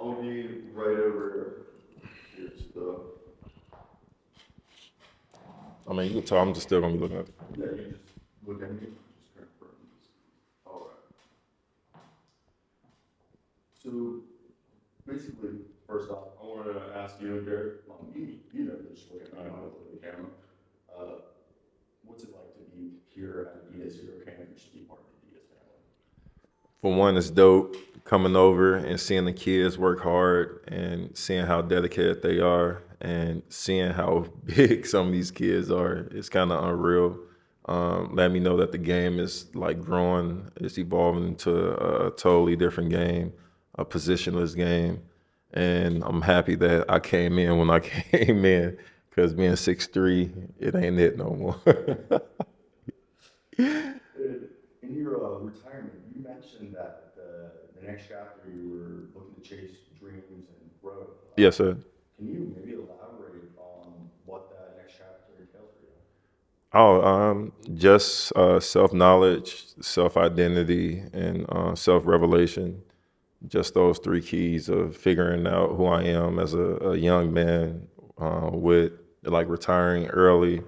I'll be right over here. So, I mean, you can tell I'm just still gonna be looking at it. yeah, you just look at me. Just confirm this. All right. So basically, first off, I want to ask you, Derek. You know this way. I know I look at the camera. Uh, what's it like to be here at adidas Eurocamp and just be part of the adidas family? For one, it's dope coming over and seeing the kids work hard and seeing how dedicated they are and seeing how big some of these kids are. It's kind of unreal. Let me know that the game is like growing, it's evolving into a totally different game, a positionless game. And I'm happy that I came in when I came in because being 6'3", it ain't it no more. In your retirement, you mentioned that the next chapter you were looking to chase dreams and growth. Yes, sir. Can you maybe elaborate on what that next chapter entails for you? Oh, just self knowledge, self identity, and self revelation. Just those three keys of figuring out who I am as a young man, with like retiring early,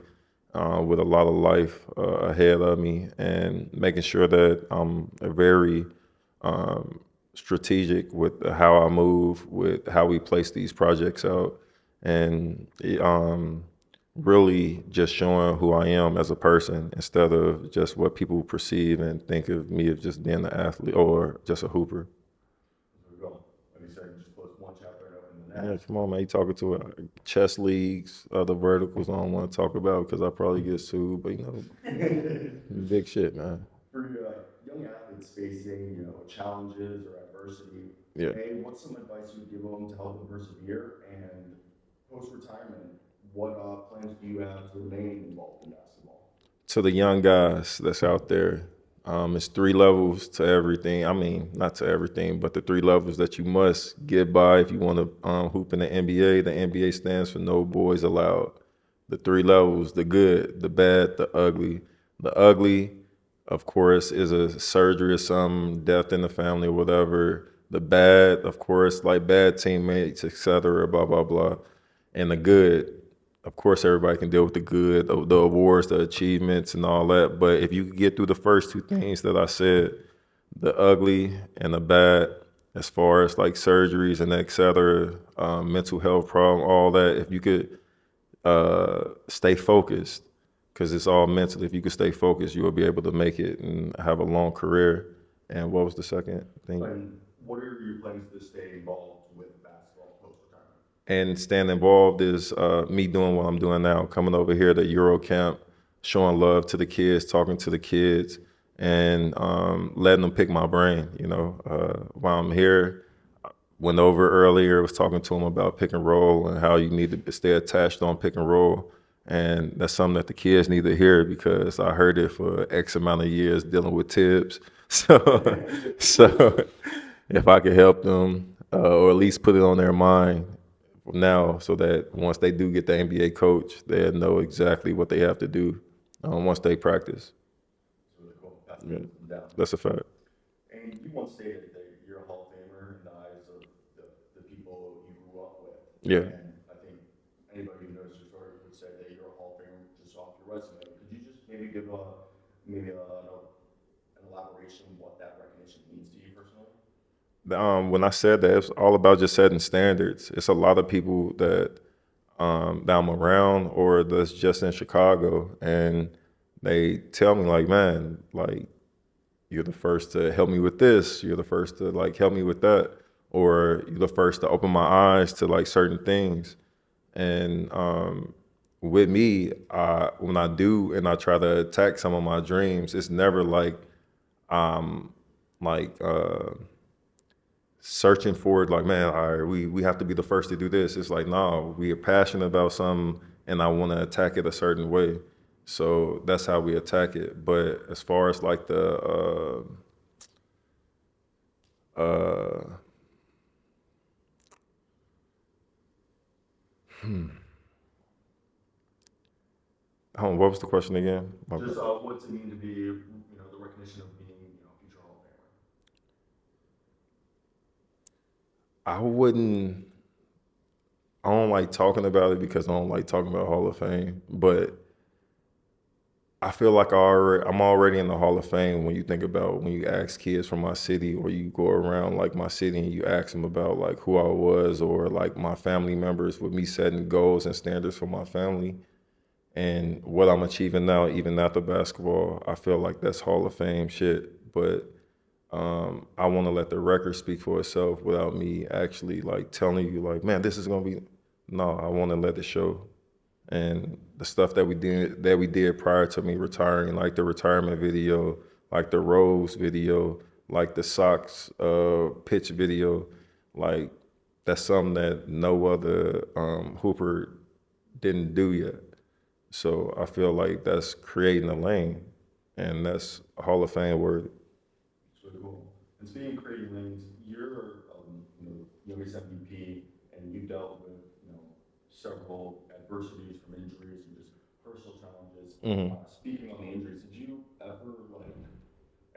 with a lot of life ahead of me, and making sure that I'm a very strategic with how I move, with how we place these projects out, and really just showing who I am as a person instead of just what people perceive and think of me as just being an athlete or just a hooper. There we go. Like you said, you just close one chapter and open the Yeah, next. come on, man. You talking to chess leagues, other verticals I don't want to talk about because I probably get sued, but big shit, man. For young athletes facing, challenges or adversity, Yeah. A, what's some advice you would give them to help them persevere? And post-retirement, what plans do you have to remain involved in basketball? To the young guys that's out there, it's three levels to everything. I mean, not to everything, but the three levels that you must get by if you want to hoop in the NBA. The NBA stands for No Boys Allowed. The three levels: the good, the bad, the ugly. The ugly, of course, is a surgery or some death in the family or whatever. The bad, of course, like bad teammates, etc. Blah blah blah. And the good, of course, everybody can deal with the good, the awards, the achievements, and all that. But if you could get through the first two things that I said, the ugly and the bad, as far as like surgeries and et cetera, mental health problem, all that, if you could stay focused, because it's all mental. If you could stay focused, you will be able to make it and have a long career. And what was the second thing? And what are your plans to stay involved with basketball post-retirement? And staying involved is me doing what I'm doing now, coming over here to Eurocamp, showing love to the kids, talking to the kids, and letting them pick my brain. While I'm here, went over earlier, was talking to them about pick and roll and how you need to stay attached on pick and roll. And that's something that the kids need to hear because I heard it for X amount of years dealing with tips. So if I could help them, or at least put it on their mind now so that once they do get the NBA coach, they know exactly what they have to do once they practice. It's really cool. That's Yeah. down. That's a fact. And you once stated that you're a Hall of Famer in the eyes of the people you grew up with. Yeah. And I think anybody who knows your story would say that you're a Hall of Famer just off your resume. Could you just maybe give an elaboration of what that recognition means to you personally? When I said that, it's all about just setting standards. It's a lot of people that I'm around or that's just in Chicago, and they tell me like, man, like you're the first to help me with this. You're the first to like help me with that, or you're the first to open my eyes to like certain things. And with me, when I do and I try to attack some of my dreams, it's never like um like searching for it like, man, all right, we have to be the first to do this. It's like, no, we are passionate about something and I want to attack it a certain way. So that's how we attack it. But as far as like uh what was the question again? Just what's it mean to be, the recognition of being, future Hall of Famer? I wouldn't. I don't like talking about it because I don't like talking about Hall of Fame, but I feel like I'm already in the Hall of Fame when you think about when you ask kids from my city or you go around like my city and you ask them about like who I was or like my family members with me setting goals and standards for my family and what I'm achieving now, even after basketball. I feel like that's Hall of Fame shit, but I want to let the record speak for itself without me actually like telling you like, man, this is gonna be. No, I want to let it show. And the stuff that we did prior to me retiring, like the retirement video, like the Rose video, like the Sox pitch video, like that's something that no other hooper didn't do yet. So I feel like that's creating a lane, and that's Hall of Fame worthy. It's really cool. And speaking of creating lanes, you're youngest MVP, and you dealt with several adversities from injuries and just personal challenges. Speaking on the injuries, did you ever like,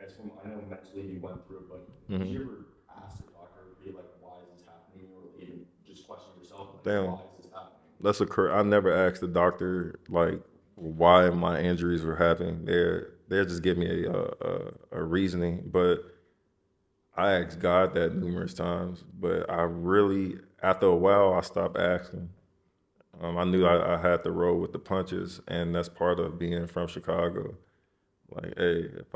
as from I know mentally you went through it, but did you ever ask the doctor, be like, why is this happening, or even just question yourself, like, Damn. why is this happening? I never asked the doctor like why my injuries were happening. They're just give me a reasoning, but I asked God that numerous times. But I really, after a while, I stopped asking. I knew I had to roll with the punches, and that's part of being from Chicago. Like, hey, if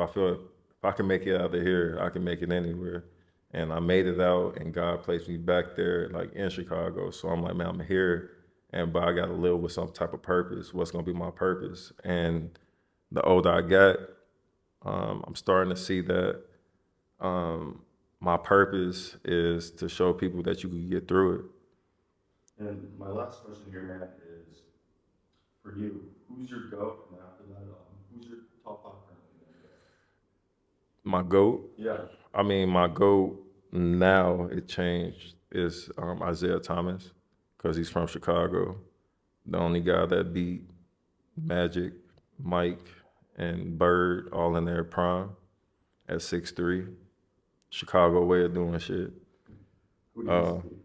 I can make it out of here, I can make it anywhere. And I made it out, and God placed me back there, like in Chicago. So I'm like, man, I'm here, but I got to live with some type of purpose. What's gonna be my purpose? And the older I got, I'm starting to see that my purpose is to show people that you can get through it. And my last question here, man, is for you. Who's your GOAT? And after that, who's your top five currently? My GOAT? Yeah. I mean, my GOAT now, it changed, is Isaiah Thomas, because he's from Chicago. The only guy that beat Magic, Mike, and Bird all in their prime at 6'3". Chicago way of doing shit. Who do you see?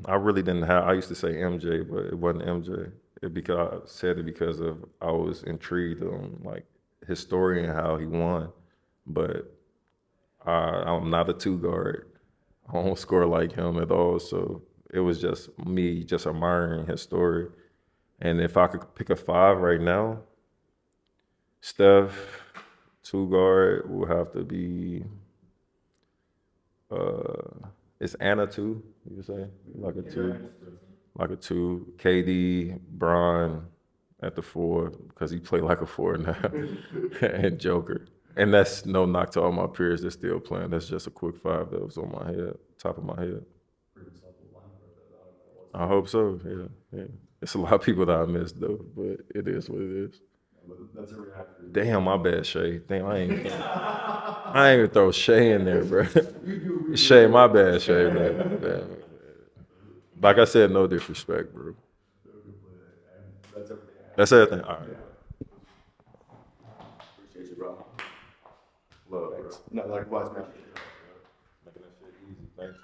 I really didn't have, I used to say MJ, but it wasn't MJ. I said it because of I was intrigued on like his story and how he won. But I'm not a two guard. I don't score like him at all. So it was just me just admiring his story. And if I could pick a five right now, Steph, two guard will have to be it's Anna two, you would say? Like a two. Like a two. KD, Bron at the four, because he played like a four now. And Joker. And that's no knock to all my peers that's still playing. That's just a quick five that was on my head, top of my head. I hope so, yeah. It's a lot of people that I missed though, but it is what it is. That's a reaction. Damn, my bad, Shay. Damn, I ain't even throw Shay in there, bro. Shay, my bad, Shay, man. My bad. Like I said, no disrespect, bro. That's everything. That's everything. All right. Appreciate you, bro. Love, bro. No, likewise, man. Making that shit easy. Thanks.